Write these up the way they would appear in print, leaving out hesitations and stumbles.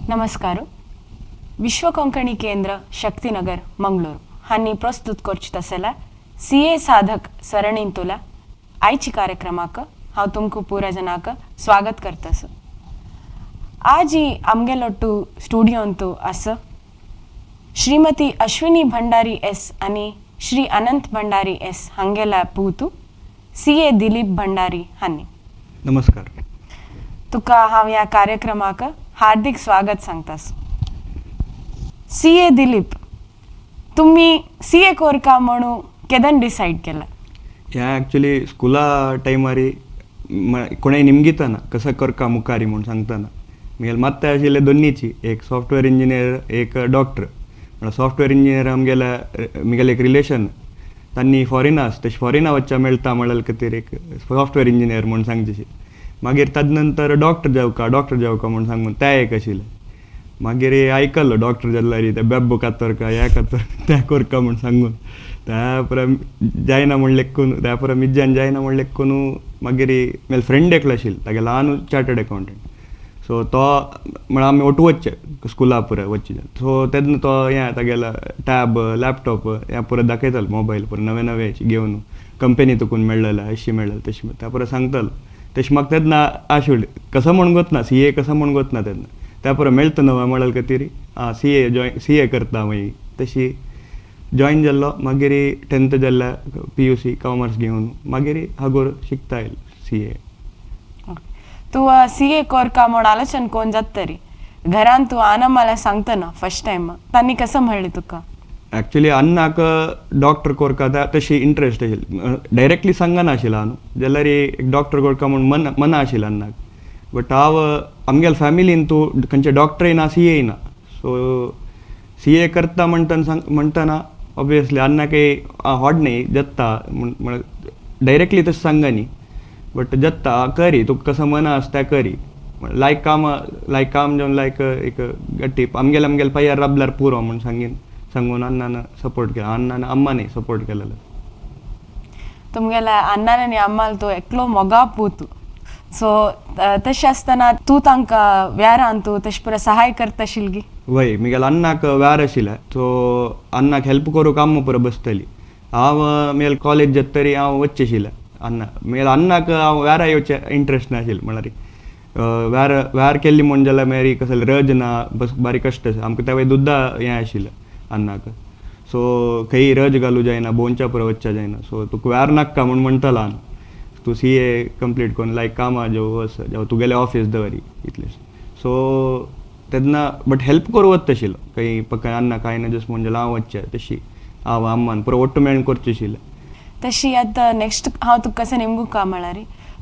नमस्कार. विश्व कोंकणी केंद्र शक्तिनगर मंगळूर हांनी प्रस्तुत करची तसला CA साधक सरणींतुला आयची कार्यक्रमाक हांव तुमकां पुरा जनाक स्वागत करतास. आज ही आमगेलोट्टू स्टुडियोंतू आस श्रीमती अश्विनी भंडारी S आणि श्री अनंत भंडारी S हांगेला पूतू CA दिलीप भंडारी हांनी. नमस्कार. तुका हांव ह्या कार्यक्रमाक हार्दिक स्वागत सांगतास. CA दिलीप, तुम्ही CA कोरका म्हणून केदन डिसाइड केला? ह्या ॲक्च्युली स्कुला टायमारी कोणाय निमगिताना कसं करका मुखारी म्हणून सांगताना म्हगेले मात्ते आशिल्ले दोन्हीची, एक सॉफ्टवेअर इंजिनियर एक डॉक्टर. म्हणल्यार सॉफ्टवेअर इंजिनियर म्हगेले एक रिलेशन तांणी फॉरेनास तशें फॉरेना वच्चा मेळटा म्हळ्यार खातीर एक सॉफ्टवेअर इंजिनियर म्हणून सांगचेशी. मागीर ताजे नंतर डॉक्टर जावका म्हणून सांगून त्या एक आशिल्लें. मागीर आयकल्लो डॉक्टर जाल्यार ते बेब्बो कातरका ह्या कातर त्या करका म्हणून सांगून त्या परत जायना म्हणलें करून त्या परत मिज्जान जायना म्हणलें करून मागीर म्हजे फ्रेंड एकलो आशिल्लो तागे ल्हान चार्टर्ड अकावंटंट. सो तो म्हळ्यार आमी ओटू वच्चे स्कुला पुराय वच्चे. सो तेन्ना तो हें तागेलो टॅब लॅपटॉप हें परत दाखयतालो मोबायल परत नवे नवे घेवन कंपनी तुकून मेळ्ळेलें अशी मेळ्ळें तशें त्या परत सांगतालो. तशें म्हाका तेन्ना आशिल्लें कसं म्हूण गोतना CA कसं म्हूण गोतना तेन्ना त्या परत मेळटा न्हू म्हळ्यार खातीर CA करता मागीर तशी जॉयन जाल्लो. मागीर 10th जाल्ल्या PUC कॉमर्स घेवन मागीर हागोर शिकता येयलो CA. तू CA कोरका म्हूण आलोचन कोण जात तरी घरान तू आना मला सांगतना फर्स्ट टायम तांणी कसं म्हणलें तुका? ॲक्च्युली अन्नाक डॉक्टर कोरका तशी इंट्रस्ट आशिल्ली. डायरेक्टली सांगनाशिल्लो न्हू जाल्यार एक डॉक्टर कोरका म्हूण मना आशिल्लें अन्नाक. बट हांव आमगेल्या फॅमिलीन तूं खंयचे डॉक्टरय ना CA ना. सो CA करता म्हणटना ऑब्वियसली अन्नाकय व्हड न्ही जत्ता म्हण डायरेक्टली तशें सांगा न्ही बट जत्ता करी तुका कसं मना आसा त्या करी लायक काम जावन लायक एक गट्टी आमगेल्या पांयार राबल्यार पुरो म्हणून सांगून अण्णान सपोर्ट केला. अण्णान अम्माने सपोर्ट केलेलो. तुमगेल्या अण्णान आनी अम्माल तू एकलो मोगा पूत. सो तशें आसतना तूं तांकां व्यारान तूं तशें पुरो सहाय करता आशिल्ली? वय म्हगेल्या अण्णाक व्यार आशिल्लें. सो अण्णाक हेल्प करूंक आम्मा पुरो बसतली. हांव म्हगेलें कॉलेज जाता तरी हांव वच्चें आशिल्लें अण्णा म्हगेल्या अण्णाक हांव व्यारा येवचें इंट्रस्ट नाशिल्लें. म्हळ्यार व्यार केल्ली म्हण जाल्यार मागीर कसलें रज ना बस बारी कश्ट आसा आमकां त्या दुद्दा हें आशिल्लें अन्नाक. सो खंय रज घालूं जायना बोनच्या पुरो वच्चा जायना. सो तुका व्यार नाका म्हूण म्हणटालो हांव. तूं CA कंप्लीट करून लायक कामा जावं तुगेलें ऑफीस दवरी इतलें. सो तेन्ना बट हेल्प करूं वता आशिल्लो खंय पक्का अन्ना कांय ना जस्ट म्हणजे हांव वच्चें तशी हांव अम्मान पुरो ओट्टू मेळून करचें आशिल्लें. तशी आतां नेक्स्ट हांव तुका कशें नेमकू काम म्हळ्यार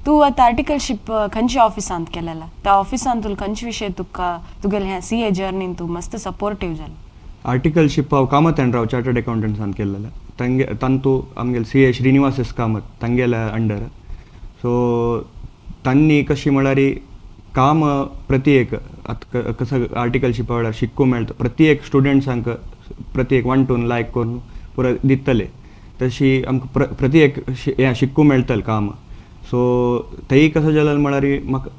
तूं आतां आर्टिकलशीप खंयच्या ऑफिसांत केलेला? त्या ऑफिसांत तुका खंयचे विशय तुका तुगेले ह्या CA जर्नीन तूं मस्त सपोर्टीव जालो? आर्टिकलशीप हांव कामत एंड राव चार्टर्ड अकावंटंट्सान केल्लेलें. तांतू आमगेले CA श्रीनिवास S कामत तांगेल्या अंडर. सो तांणी कशी म्हळ्यार काम प्रति एक आतां कसं आर्टिकलशीपा वेळार शिकूं मेळटा प्रति एक स्टुडंट्सांक प्रति एक 1 to 9 लायक करून पुरो दितले तशी आमकां प्रति एक हें शिकूं मेळटलें काम. सो थंय कशें जालें म्हळ्यार म्हाका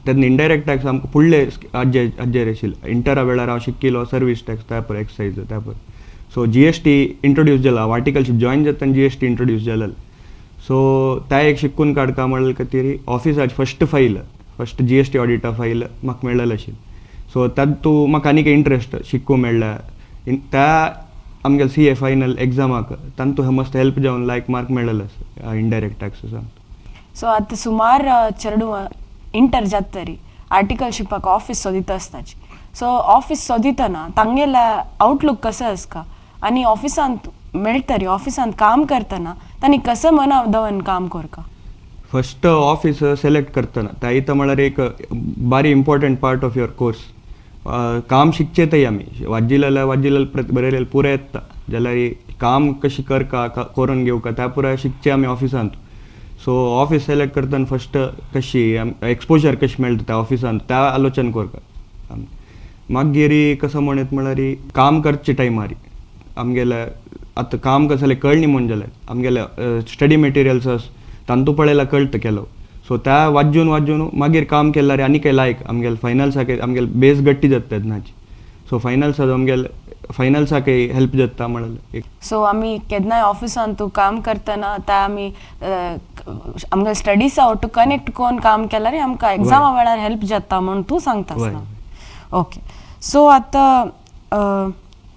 तेन्ना इंडायरेक्ट टॅक्स आमकां फुडले हाजेर आशिल्ले. इंटरा वेळार हांव शिकिल्लो सर्वीस टॅक्स त्या पळय एक्सायज त्या पळय. सो GST इंट्रोड्यूस जाला. हांव आर्टिकलशीप जॉयन जातना GST इंट्रोड्यूस जालें. सो त्या एक शिकून काडका म्हळ्यार खातीर ऑफिसाची फस्ट GST ऑडिटा फायल म्हाका मेळ्ळेली आशिल्ली. सो तातूंत म्हाका आनीक इंट्रस्ट शिकूं मेळ्ळें. त्या आमगेले CA फायनल एग्जामाक तातूंत मस्त हेल्प जावन लायक मार्क मेळ्ळेलो आसा इंडायरेक्ट टॅक्सांत. सो आतां सुमार चेडू इंटर जात तरी आर्टिकलशिपाक ऑफिस सोदिता आसताची. सो ऑफिस सोदितना तांगेला आउटलूक कसो आसता आनी ऑफिसांत मेळटरी ऑफिसांत काम करतना तांणी कसं मना दवन काम करता? फस्ट ऑफिस सिलेक्ट करतना त्या इथं म्हळ्यार एक बारी important part of your course. काम शिकचेतय आमी वाजिलेले बरयलेले पुरे येता जाल्यार काम कशी करका करून घेवका त्या पुराय शिकचे आमी ऑफिसांत. सो ऑफिस सिलेक्ट करतना फस्ट कशी एक्सपोजर कशी मेळटा त्या ऑफिसांत त्या आलोचन करता. मागीर कसं म्हणत म्हळ्यार काम करचे टायमार आमगेले आतां काम कसं जालें कळ्ळी म्हण जाल्यार आमगेले स्टडी मटेरियल्स तांतू पळयल्यार कळटा केलो. सो त्या वाजून मागीर काम केल्यार आनी काही लायक आमगेल फायनल्साक आमगेल बेस गट्टी जाता तेन्नाची. सो फायनल्साक आमगेल फायनल्साक हेल्प जाता म्हणलें. सो आमी केन्नाय ऑफिसान तूं काम करतना त्या आमी आमगे स्टडीसा वांगडा कनेक्ट कोन्न काम केल्यार आमकां एग्जामा वेळार हेल्प जाता म्हूण तूं सांगतास ना. ओके. सो आतां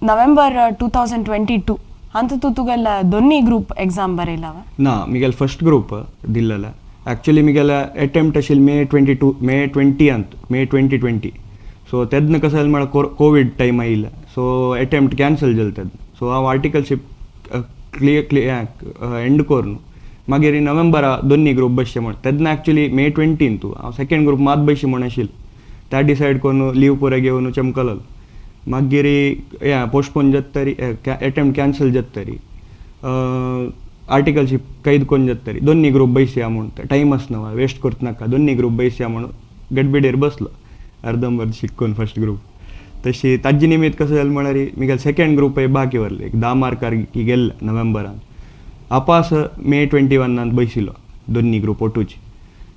नोव्हेंबर 2022 हांत तूं तुगेले दोन्ही ग्रुप एग्जाम बरयला? ना, मिगेल फर्स्ट ग्रुप दिल्लेले. एक्चुअली मिगेले अटेम्प्ट आशिल्ली मे 2020. सो तेन्ना कशें जालें म्हळ्यार कोवीड टायम आयिल्लो. सो अटेम्प्ट कॅन्सल जालें तेन्ना. सो हांव आर्टिकलशीप एंड करून मागीर नोव्हेंबरा दोन्ही ग्रुप बसचे म्हण. तेन्ना एक्चुअली मे 20 हांव सेकेंड ग्रुप मात बसची म्हण आशिल्लो. त्या डिसायड करून लीव पुरे घेवन चमकलो. मागीर पोस्टपोन जाता तरी अटेम्प्ट कॅन्सल जाता तरी आर्टिकलशीप कैद करून जाता तरी दोन्ही ग्रुप बसया म्हूण. टायम आसना वेस्ट करता नाका, दोन्ही ग्रुप बसया म्हूण गडबडीर बसलो अर्दंबर शिकून फर्स्ट ग्रुप. तशी ताजे निमित्त कशें जालें म्हळ्यार मिगेल सेकेंड ग्रुप बाकी व्हरले. एक 10 मार्कार गेल्ले नोव्हेंबरान. आपास मे 21 बसिलो दोन्ही ग्रुप ओटूची.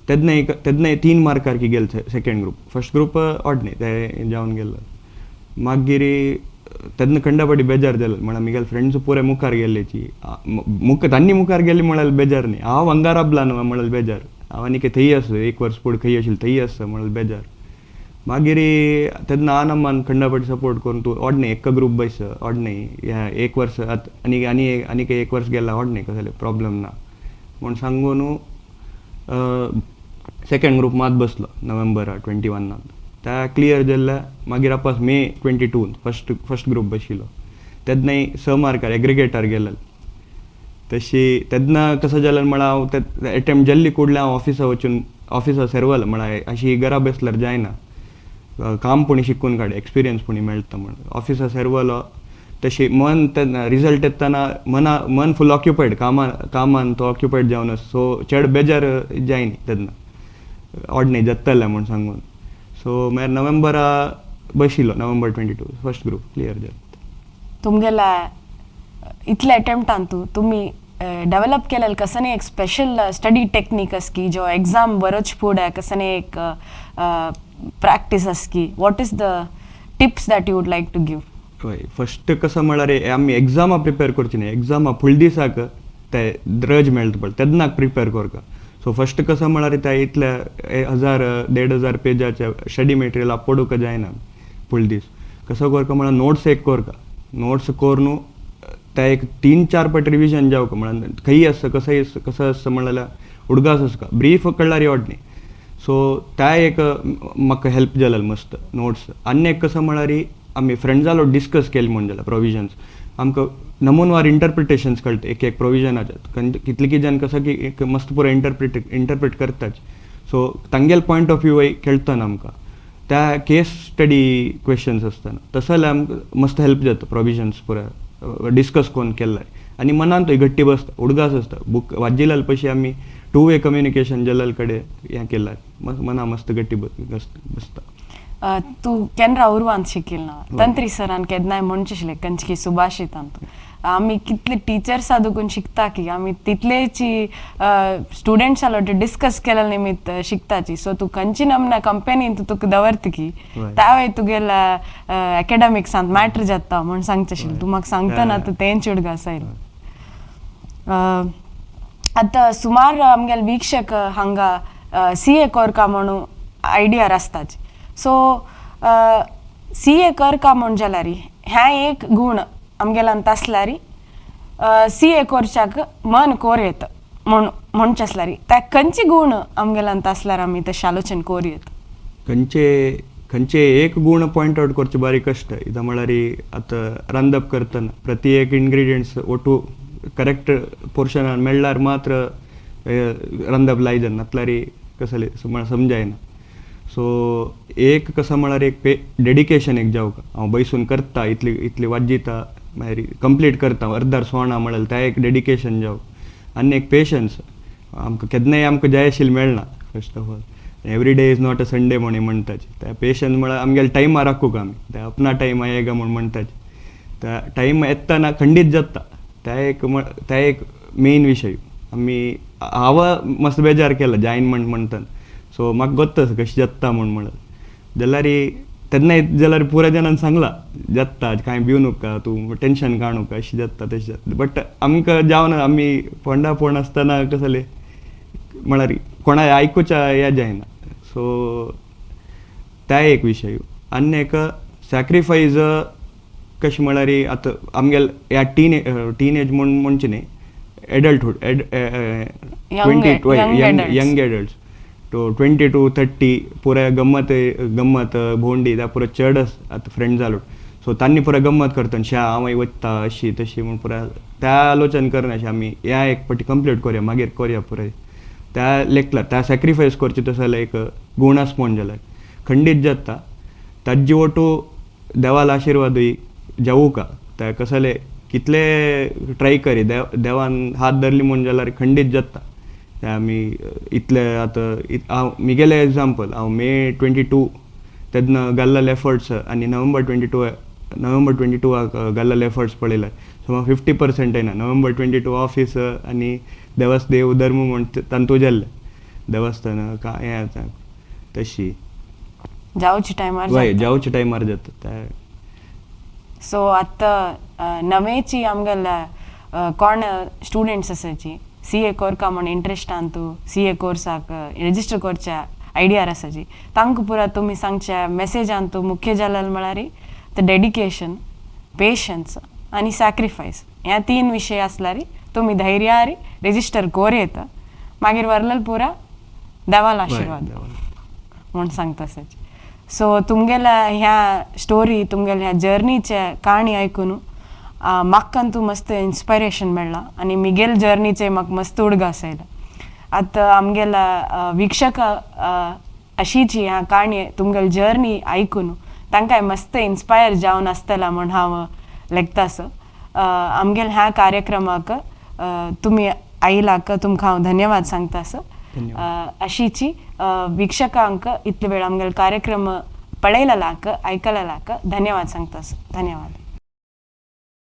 तेन्ना 3 मार्कार गेले सेकेंड ग्रुप. फर्स्ट ग्रुप ऑडने ते जावन गेल्लो. मागीर तेन्ना खंडापटी बेजार जालें म्हळ्यार मिगेल फ्रेंड्स पुरे मुखार गेल्लेची. तांणी मुखार गेली म्हळ्यार बेजार न्ही. हांव हांगा राबला न्हू म्हळ्यार बेजार. हांव आनी थंय आसा 1 वर्स फुडें खंय आशिल्लो थंय आसा म्हळ्यार बेजार. मागीर तेन्ना आनमान खंडापटी सपोर्ट करून तूं ऑडने एक ग्रुप बस ऑडने 1 वर्स आनी 1 वर्स गेला ऑडने कसले प्रॉब्लेम ना म्हूण सांगून सेकेंड ग्रुप मात बसलो नोव्हेंबरा 21. त्या क्लियर जाल्ल्या मागीर आपास मे 22 फर्स्ट ग्रुप बशिलो. तेन्नाय 6 मार्कार एग्रिगेटार गेले. तशी तेन्ना कसं जालें म्हळ्यार हांव ते अटेम्प्ट जाल्ली कुडलें हांव ऑफिसा वचून ऑफिसा सेरवल म्हळ्यार अशी घरा बसल्यार जायना. काम पुणी शिकून काडे एक्सपिरियन्स पुणी मेळटा म्हण ऑफिसा सेरवलो. तशी मन तेन्ना रिजल्ट येताना मन फूल ऑक्युपायड कामान तो ऑक्युपायड जावन. सो चड बेजार जायनी तेन्ना ऑडने जातलें म्हूण सांगून. सो मागीर नोव्हेंबरा बशिलो नोव्हेंबर 22 फर्स्ट ग्रुप क्लियर जालो. तुमगेला इतले अटेम्प्टान तुमी डेवलप केलेलं कसं एक स्पेशल स्टडी टेक्निक की जो एग्जाम बरोच फुडें कसं एक प्रॅक्टिस की what is the tips that you would like to give? हय, फर्स्ट कसं म्हळ्यार आमी एग्जामा प्रिपेर करची न्ही. एग्जामा फूल दिसाक ते रज मेळटा पळय तेन्नाक प्रिपेर करता. सो फर्स्ट कसं म्हळ्यार ते इतले 1000-1500 पेजाचे स्टडी मेटेरियल आपडूंक जायना फूल दीस. कसं करता म्हळ्यार नोट्स एक करता. नोट्स करून ते एक 3-4 पट रिविजन जावं म्हळ्यार खंय आसा कसं आसा म्हळ्यार उडगास आसता ब्रीफ कळल्यार येवडनी. सो त्या एक म्हाका हेल्प जालें मस्त नोट्स. आनी एक कसं म्हळ्यार आमी फ्रेंड्सालो डिस्कस केले म्हण जाल्यार प्रोविजन्स आमकां नमुनवार इंटरप्रिटेशन्स कळटा एक प्रोविजनाचे. कितले जाण कसं की एक मस्त पुरो इंटरप्रीट करताच. सो तांगेल पॉयंट ऑफ व्यू खेळतना आमकां त्या केस स्टडी क्वेश्चन्स आसतना तसं जाल्यार आमकां मस्त हेल्प जाता प्रोविजन्स पुरो डिस्कस करून केल्यार. आनी मनान थंय गट्टी बसता उडगास आसता. बूक वाजिल्ल्याल पयशे आमी 2 वे कम्युनिकेशन जाल्यार कडेन हें केल्यार मना मस्त गट्टी बसता. तूं केन्ना उर्वांत शिकिल ना तंत्री सरान केन्नाय म्हणचेशिल्लें कंचकी सुभाषितान आमी कितले टिचर्सा दुखून शिकता की आमी तितलेची स्टुडंट्सा लोट डिस्कस केल्या निमित्त शिकताची. सो तूं खंयची नमना कंपेनीन तुका दवरता की त्या वेळी तुगेल्या एकेडमिक्सांत मॅटर जाता म्हूण सांगचेशिल्लें. तूं म्हाका सांगतना तूं तेंच उडगास आयलो. आतां सुमार आमगेले वीक्षक हांगा CA करता म्हणून आयडियार आसताच. सो CA करता म्हूण जाल्यार ह्या एक गूण आमगेलांत आसल्यार CA करच्याक मन कोर येता म्हणचे आसल्यार त्या खंयचे गूण आमगेलांत आसल्यार आमी तशें आलोचन कोर येता? खंयचे एक गूण पॉयंट आउट करचे बारी कश्ट. कित्याक म्हळ्यार आतां रांदप करतना प्रति एक इंग्रिडियंट्स ओटू करेक्ट पोर्शनान मेळ्ळ्यार मात्र रांदप लायक नातल्यार कसले समजायना. सो एक कसं म्हळ्यार एक डेडिकेशन एक जावं हांव बैसून करता इतली वाजिता मागीर कंप्लीट करता अर्दार सोणा म्हळ्यार त्या एक डेडिकेशन जावं. आनी एक पेशन्स आमकां केन्नाय आमकां जाय आशिल्लें मेळना. First of all every day is not a Sunday म्हणून म्हणटाचे. त्या पेशन्स म्हळ्यार आमगेले टायमार राखूंक आमी ते अपना टायम आयेगा म्हूण म्हणटाचे. त्या टायम येतना खंडीत जाता त्या एक मेन विशय आम्ही हांव मस्त बेजार केला जॉइन म्हणटान. सो म्हाका गोत्तस कशें जाता म्हणत जाल्यार तेन्ना जाल्यार पुराय जाणांनी सांगला जाता कांय भिवू नका तूं टेंशन काडू नका अशें जाता तशें जाता. बट आमकां जावना आमी फोंडा फोण आसतना कसले म्हळ्यार कोणाय आयकुच्या हें जायना. सो त्या एक विशय. आनी एक सॅक्रिफायस कशें म्हळ्यार आतां आमगेल ह्या टीनेज म्हणचे न्ही एडल्टहूड यंग एडल्ट्स तो 20 to 30 पुराय गम्मत भोंवडी त्या पुरो चडच आतां फ्रेंड जालो. सो तांणी पुराय गम्मत करता शा हांव वता अशी तशी म्हूण पुराय त्या आलोचन करना अशें आमी ह्या एक पाटी कंप्लीट करया मागीर करया पुराय त्या लेखला त्या सॅक्रिफायस करचें तशें जाल्यार एक गूण आसपण जाल्यार खंडीत जाता. ताजे वटू देवाल आशिर्वादूय जावूं का त्या कसले कितले ट्राय करी देवान हात धरली म्हूण जाल्यार खंडीत जाता. ते आमी इतले आतां हांव म्हगेलें एग्जाम्पल हांव मे 22 तेन्ना घाल्लेले एफर्ट्स आनी नोव्हेंबर 22 घाल्लेले एफर्ट्स पळयल्यार सो म्हाका 50% येना. नोव्हेंबर 22 ऑफिस आनी देव धर्म म्हूण तांतू जाल्ले देवस्थान हें तशी जावच्या टायमार जावच्या टायमार जाता. सो आतां नवेची आमगेल्या कोण स्टुडंट्स आसाची CA कोरका म्हण इंट्रस्टान तूं CA कोर्साक रेजिस्टर करच्या आयडियार आसाची तांकां पुरा तुमी सांगच्या मेसेजान तूं मुख्य जाल्यार म्हळ्यार द डेडिकेशन पेशन्स आनी सॅक्रिफायस ह्या 3 विशय आसल्यार तुमी धैर्यार रेजिस्टर कोर येता मागीर व्हरलें पुरा देवाल आशिर्वाद म्हूण सांगता आसाची. सो तुमगेल्या ह्या स्टोरी तुमगेल्या ह्या जर्नीचे काणी आयकून म्हाका मस्त इन्स्पायरेशन मेळ्ळा आनी म्हगेल जर्नीचे म्हाका मस्त उडगास आयला. आतां आमगेल्या वीक्षक अशीची ह्या काणी तुमगेल जर्नी आयकून तांकां मस्त इन्स्पायर जावन आसतला म्हूण हांव लेखतास. आमगेल ह्या कार्यक्रमाक तुमी आयलाक तुमकां हांव धन्यवाद सांगतास. अशीची वीक्षकांक इतले वेळ आमगेल कार्यक्रम पळयलेलाक आयकलेलाक धन्यवाद सांगतास. धन्यवाद.